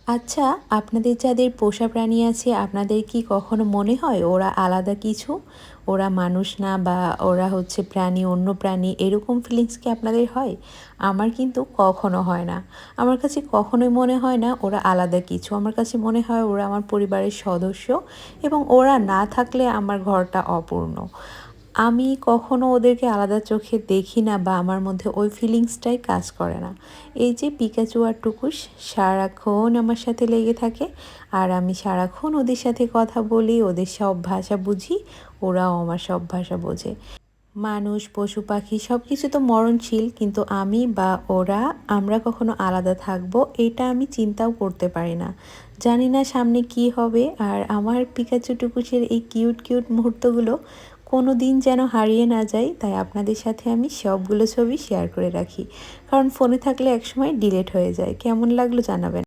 আচ্ছা, আপনাদের যাদের পোষা প্রাণী আছে, আপনাদের কি কখনো মনে হয় ওরা আলাদা কিছু? ওরা মানুষ না বা ওরা হচ্ছে প্রাণী, অন্য প্রাণী এরকম ফিলিংস কি আপনাদের হয়? আমার কিন্তু কখনো হয় না। আমার কাছে কখনোই মনে হয় না ওরা আলাদা কিছু। আমার কাছে মনে হয় ওরা আমার পরিবারের সদস্য এবং ওরা না থাকলে আমার ঘরটা অপূর্ণ। আমি কখনো ওদেরকে আলাদা চোখে দেখি না বা আমার মধ্যে ওই ফিলিংসটাই কাজ করে না। এই যে পিকাচু আর টুকুস সারাক্ষণ আমার সাথে লেগে থাকে আর আমি সারাক্ষণ ওদের সাথে কথা বলি, ওদের সব ভাষা বুঝি, ওরাও আমার সব ভাষা বোঝে। মানুষ, পশু পাখি সব কিছু তো মরণশীল, কিন্তু আমি বা ওরা আমরা কখনো আলাদা থাকবো এটা আমি চিন্তাও করতে পারি না। জানি না সামনে কি হবে, আর আমার পিকাচু টুকুসের এই কিউট কিউট মুহূর্তগুলো কোনো দিন যেন হারিয়ে না যায়, তাই আপনাদের সাথে আমি সবগুলো ছবি শেয়ার করে রাখি। কারণ ফোনে থাকলে একসময় ডিলিট হয়ে যায়। কেমন লাগলো জানাবেন।